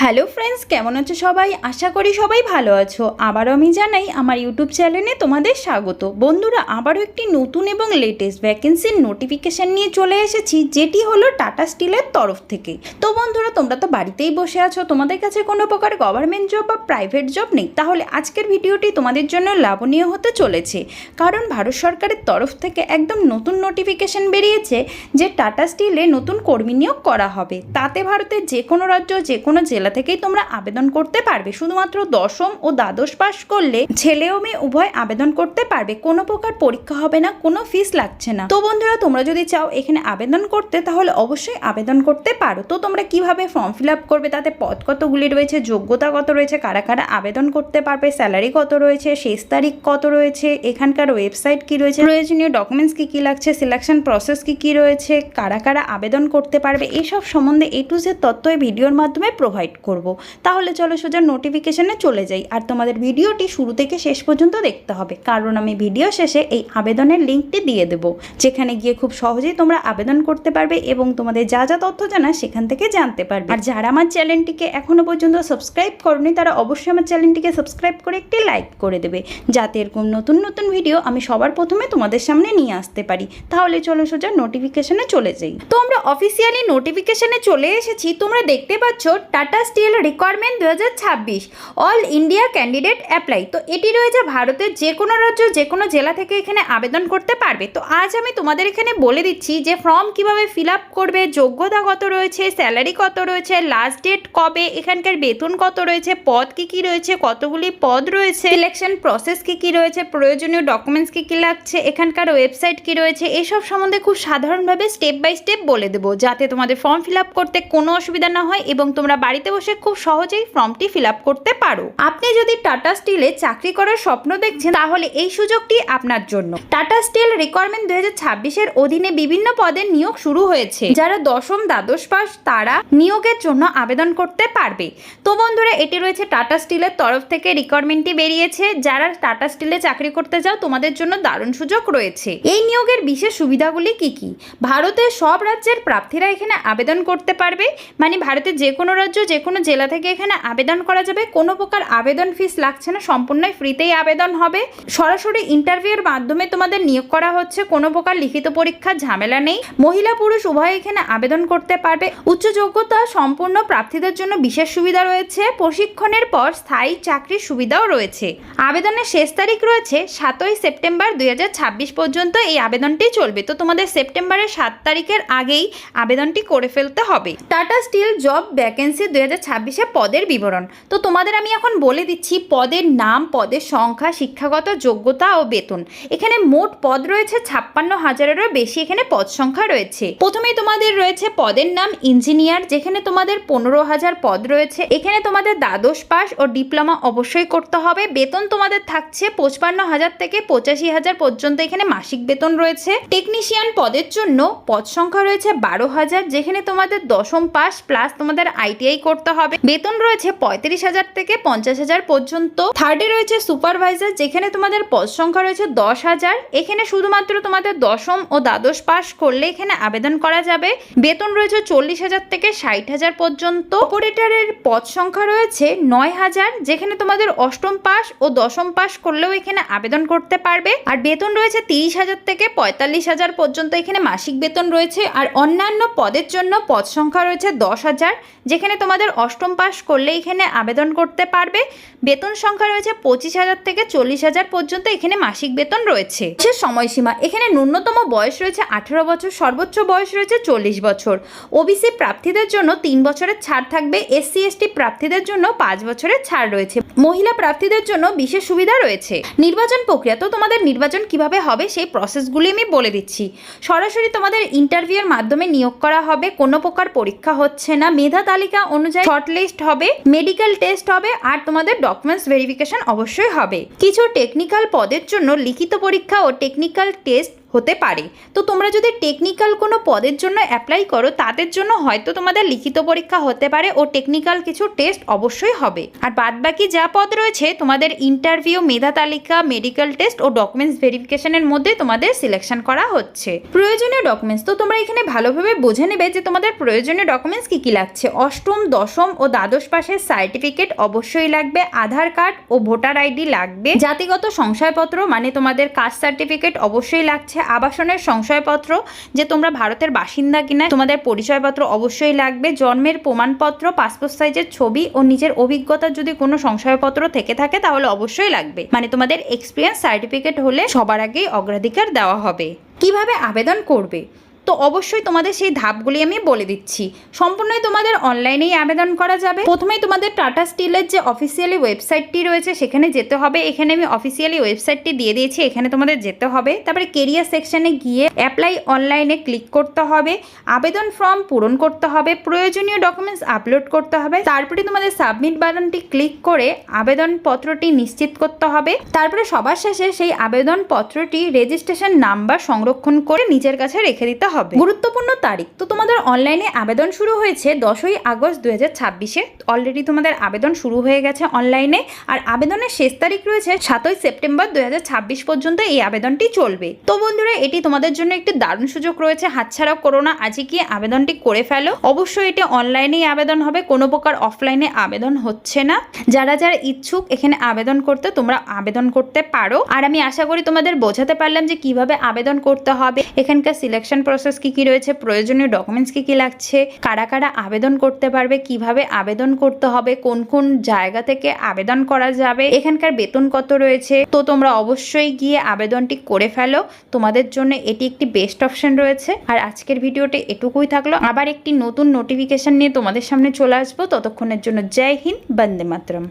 Hello friends, কেমন আছো সবাই? আশা করি সবাই ভালো আছো। আবারও আমি জানাই আমার ইউটিউব চ্যানেলে তোমাদের স্বাগত। বন্ধুরা, আবারও একটি নতুন এবং লেটেস্ট ভ্যাকেন্সির নোটিফিকেশান নিয়ে চলে এসেছি, যেটি হলো টাটা স্টিলের তরফ থেকে। তো বন্ধুরা, তোমরা তো বাড়িতেই বসে আছো, তোমাদের কাছে কোনো প্রকার গভর্নমেন্ট জব বা প্রাইভেট জব নেই, তাহলে আজকের ভিডিওটি তোমাদের জন্য লাভনীয় হতে চলেছে। কারণ ভারত সরকারের তরফ থেকে একদম নতুন নোটিফিকেশান বেরিয়েছে যে টাটা স্টিলে নতুন কর্মী নিয়োগ করা হবে। তাতে ভারতের যে কোনো রাজ্য, যে কোনো জেলা থেকেই তোমরা আবেদন করতে পারবে। শুধুমাত্র দশম ও দ্বাদশ পাস করলে ছেলে ও মেয়ে উভয় আবেদন করতে পারবে। কোনো প্রকার পরীক্ষা হবে না, কোনো ফিস লাগছে না। তো বন্ধুরা, তোমরা যদি চাও এখানে আবেদন করতে, তাহলে অবশ্যই আবেদন করতে পারো। তো তোমরা কিভাবে ফর্ম ফিল আপ করবে, তাতে পদ কতগুলি রয়েছে, যোগ্যতা কত রয়েছে, কারা কারা আবেদন করতে পারবে, স্যালারি কত রয়েছে, শেষ তারিখ কত রয়েছে, এখানকার ওয়েবসাইট কি রয়েছে, প্রয়োজনীয় ডকুমেন্টস কি কি লাগছে, সিলেকশন প্রসেস কি কি রয়েছে, কারা কারা আবেদন করতে পারবে, এইসব সম্বন্ধে A to Z তথ্য এই ভিডিওর মাধ্যমে প্রোভাইড করব। তাহলে চলো সোজা নোটিফিকেশনে চলে যাই। আর তোমাদের ভিডিওটি শুরু থেকে শেষ পর্যন্ত দেখতে হবে, কারণ আমি ভিডিও শেষে এই আবেদনের লিঙ্কটি দিয়ে দেবো, যেখানে গিয়ে খুব সহজেই তোমরা আবেদন করতে পারবে এবং তোমাদের যা যা তথ্য জানা সেখান থেকে জানতে পারবে। আর যারা আমার চ্যানেলটিকে এখনো পর্যন্ত সাবস্ক্রাইব করনি, তারা অবশ্যই আমার চ্যানেলটিকে সাবস্ক্রাইব করে একটি লাইক করে দেবে, যাতে এরকম নতুন নতুন ভিডিও আমি সবার প্রথমে তোমাদের সামনে নিয়ে আসতে পারি। তাহলে চলো সোজা নোটিফিকেশনে চলে যাই। তো আমরা অফিসিয়ালি নোটিফিকেশনে চলে এসেছি। তোমরা দেখতে পাচ্ছ Tata steel requirement 2026 all India candidate apply. তো এটি রয়েছে ভারতের যে কোনো রাজ্য, যে কোনো জেলা থেকে এখানে আবেদন করতে পারবে। তো আজ আমি তোমাদের এখানে বলে দিচ্ছি যে ফর্ম কিভাবে ফিল আপ করবে, যোগ্যতা কত রয়েছে, স্যালারি কত রয়েছে, লাস্ট ডেট কবে, এখানকার বেতন কত রয়েছে, পদ কি কি রয়েছে, কতগুলি পদ রয়েছে, সিলেকশন প্রসেস কি কি রয়েছে, প্রয়োজনীয় ডকুমেন্টস কি কি লাগছে, এখানকার ওয়েবসাইট কি রয়েছে, এইসব সম্বন্ধে খুব সাধারণভাবে স্টেপ বাই স্টেপ বলে দেবো, যাতে তোমাদের ফর্ম ফিল আপ করতে কোনো অসুবিধা না হয় এবং তোমরা বাড়িতে বসে খুব সহজেই ফর্মটি ফিল আপ করতে পারো। আপনি যদি টাটা স্টিলে চাকরি করার স্বপ্ন দেখছেন, তাহলে এই সুযোগটি আপনার জন্য। টাটা স্টিল রিকোয়ারমেন্ট 2026 এর অধীনে বিভিন্ন পদের নিয়োগ শুরু হয়েছে। যারা দশম দ্বাদশ পাস, তারা নিয়োগের জন্য আবেদন করতে পারবে। তো বন্ধুরা, এটি রয়েছে টাটা স্টিলের তরফ থেকে রিকোয়ারমেন্টটি বেরিয়েছে। যারা টাটা স্টিলে চাকরি করতে চাও, তোমাদের জন্য দারুণ সুযোগ রয়েছে। এই নিয়োগের বিশেষ সুবিধাগুলি কি কি? ভারতের সব রাজ্যের প্রার্থীরা এখানে আবেদন করতে পারবে। মানে ভারতের যে কোনো রাজ্য, যে কোনো জেলা থেকে এখানে আবেদন করা যাবে। কোনো প্রকার আবেদন ফিস লাগছে না, সম্পূর্ণই ফ্রিতেই আবেদন হবে। সরাসরি ইন্টারভিউর মাধ্যমে তোমাদের নিয়োগ করা হচ্ছে, কোনো প্রকার লিখিত পরীক্ষার ঝামেলা নেই। মহিলা পুরুষ উভয় এখানে আবেদন করতে পারবে। উচ্চ যোগ্যতা সম্পূর্ণ প্রার্থীদের জন্য বিশেষ সুবিধা রয়েছে। প্রশিক্ষণের পর স্থায়ী চাকরির সুবিধাও রয়েছে। আবেদনের শেষ তারিখ রয়েছে 7ই সেপ্টেম্বর 2026 পর্যন্ত এই আবেদনটি চলবে। তো তোমাদের সেপ্টেম্বরের 7 তারিখের আগেই আবেদনটি করে ফেলতে হবে। টাটা স্টিল জব ভ্যাকেন্সি 2026 পদের বিবরণ। তো তোমাদের আমি এখন বলে দিচ্ছি পদের নাম, পদের সংখ্যা, শিক্ষাগত যোগ্যতা ও বেতন। এখানে মোট পদ রয়েছে 56,000-এরও বেশি এখানে পদ সংখ্যা রয়েছে। প্রথমেই তোমাদের রয়েছে পদের নাম ইঞ্জিনিয়ার, যেখানে তোমাদের 15,000 পদ রয়েছে। এখানে তোমাদের দ্বাদশ পাস ও ডিপ্লোমা অবশ্যই করতে হবে। বেতন তোমাদের থাকছে 55,000 থেকে 85,000 পর্যন্ত এখানে মাসিক বেতন রয়েছে। টেকনিশিয়ান পদের জন্য পদ সংখ্যা রয়েছে 12,000, যেখানে তোমাদের দশম পাস প্লাস তোমাদের ITI করতে হবে। বেতন রয়েছে 35,000 থেকে 50,000 পর্যন্ত। থার্ডে রয়েছে সুপারভাইজার, যেখানে তোমাদের পদ সংখ্যা রয়েছে 10,000। এখানে শুধুমাত্র তোমাদের দশম ও দ্বাদশ পাস করলে এখানে আবেদন করা যাবে। বেতন রয়েছে 40,000 থেকে 60,000 পর্যন্ত। অপারেটরের পদ সংখ্যা রয়েছে 9,000, যেখানে তোমাদের অষ্টম পাস ও দশম পাস করলেও এখানে আবেদন করতে পারবে। আর বেতন রয়েছে 30,000 থেকে 45,000 পর্যন্ত এখানে মাসিক বেতন রয়েছে। আর অন্যান্য পদের জন্য পদ সংখ্যা রয়েছে 10,000, যেখানে তোমাদের অষ্টম পাস করলে এখানে আবেদন করতে পারবে। বেতন সংখ্যা রয়েছে 25,000 থেকে 40,000 পর্যন্ত এখানে মাসিক বেতন রয়েছে। সময়সীমা, এখানে ন্যূনতম বয়স রয়েছে 18 বছর, সর্বোচ্চ বয়স রয়েছে 40 বছর। ওবিসি প্রার্থীদের জন্য 3 বছরের ছাড় থাকবে। SC ST প্রার্থীদের জন্য 5 বছরের ছাড় রয়েছে। মহিলা প্রার্থীদের জন্য বিশেষ সুবিধা রয়েছে। নির্বাচন প্রক্রিয়া, তো তোমাদের নির্বাচন কিভাবে হবে সেই প্রসেসগুলি আমি বলে দিচ্ছি। সরাসরি তোমাদের ইন্টারভিউর মাধ্যমে নিয়োগ করা হবে, কোনো প্রকার পরীক্ষা হচ্ছে না। মেধা তালিকা অনুযায়ী শর্টলিস্ট হবে, মেডিকেল টেস্ট হবে, আর তোমাদের ডকুমেন্টস ভেরিফিকেশন অবশ্যই হবে। কিছু টেকনিক্যাল পদের জন্য লিখিত পরীক্ষা ও টেকনিক্যাল টেস্ট হতে পারে। তো তোমরা যদি টেকনিক্যাল কোনো পদের জন্য অ্যাপ্লাই করো তাদের জন্য হয়তো তোমাদের লিখিত পরীক্ষা হতে পারে ও টেকনিক্যাল কিছু টেস্ট অবশ্যই হবে। আর বাদবাকি যা পদ রয়েছে তোমাদের ইন্টারভিউ, মেধা তালিকা, মেডিকেল টেস্ট ও ডকুমেন্টস ভেরিফিকেশনের মধ্যে তোমাদের সিলেকশন করা হচ্ছে। প্রয়োজনীয় ডকুমেন্টস তো তোমরা এখানে ভালোভাবে বুঝে নেবে যে তোমাদের প্রয়োজনীয় ডকুমেন্টস কী কী লাগছে। অষ্টম, দশম ও দ্বাদশ পাশের সার্টিফিকেট অবশ্যই লাগবে, আধার কার্ড ও ভোটার আইডি লাগবে, জাতিগত সংশয়পত্র মানে তোমাদের কাস্ট সার্টিফিকেট অবশ্যই লাগছে, আবাসনের সংশয়পত্র যে তোমরা ভারতের বাসিন্দা কিনা, তোমাদের পরিচয়পত্র অবশ্যই লাগবে, জন্মের প্রমাণপত্র, পাসপোর্ট সাইজের ছবি ও নিজের অভিজ্ঞতার যদি কোনো সংশয়পত্র থেকে থাকে তাহলে অবশ্যই লাগবে। মানে তোমাদের এক্সপিরিয়েন্স সার্টিফিকেট হলে সবার আগেই অগ্রাধিকার দেওয়া হবে। কিভাবে আবেদন করবে তো অবশ্যই তোমাদের সেই ধাপগুলি আমি বলে দিচ্ছি। সম্পূর্ণই তোমাদের অনলাইনেই আবেদন করা যাবে। প্রথমেই তোমাদের টাটা স্টিলের যে অফিসিয়ালি ওয়েবসাইটটি রয়েছে সেখানে যেতে হবে। এখানে আমি অফিসিয়ালি ওয়েবসাইটটি দিয়ে দিয়েছি, এখানে তোমাদের যেতে হবে। তারপরে কেরিয়ার সেকশনে গিয়ে অ্যাপ্লাই অনলাইনে ক্লিক করতে হবে, আবেদন ফর্ম পূরণ করতে হবে, প্রয়োজনীয় ডকুমেন্টস আপলোড করতে হবে। তারপরে তোমাদের সাবমিট বাটনটি ক্লিক করে আবেদনপত্রটি নিশ্চিত করতে হবে। তারপরে সবার শেষে সেই আবেদনপত্রটি রেজিস্ট্রেশন নাম্বার সংরক্ষণ করে নিজের কাছে রেখে দিতে হবে। গুরুত্বপূর্ণ তারিখ তো তোমাদের অনলাইনে আবেদন শুরু হয়েছে 10ই আগস্ট 2026-এ। অলরেডি তোমাদের আবেদন শুরু হয়ে গেছে অনলাইনে। আর আবেদনের শেষ তারিখ রয়েছে 7ই সেপ্টেম্বর 2026 পর্যন্ত এই আবেদনটি চলবে। তো বন্ধুরা, এটি তোমাদের জন্য একটি দারুণ সুযোগ রয়েছে, হাতছাড়া করো না, আজকে গিয়ে আবেদনটি করে ফেলো। অবশ্যই এটি অনলাইনেই আবেদন হবে, কোনো প্রকার অফলাইনে আবেদন হচ্ছে না। যারা যারা ইচ্ছুক এখানে আবেদন করতে তোমরা আবেদন করতে পারো। আর আমি আশা করি তোমাদের বোঝাতে পারলাম যে কিভাবে আবেদন করতে হবে, এখানকার সিলেকশন প্রসেস কি কি রয়েছে, প্রয়োজনীয় ডকুমেন্টস কি কি লাগছে, কারা কারা আবেদন করতে পারবে, কিভাবে আবেদন করতে হবে, কোন কোন জায়গা থেকে আবেদন করা যাবে, এখানকার বেতন কত রয়েছে। তো তোমরা অবশ্যই গিয়ে আবেদনটি করে ফেলো, তোমাদের জন্য এটি একটি বেস্ট অপশন রয়েছে। আর আজকের ভিডিওটি এটুকুই থাকলো, আবার একটি নতুন নোটিফিকেশন নিয়ে তোমাদের সামনে চলে আসবো। ততক্ষণের জন্য জয় হিন্দ, বন্দে মাতরম।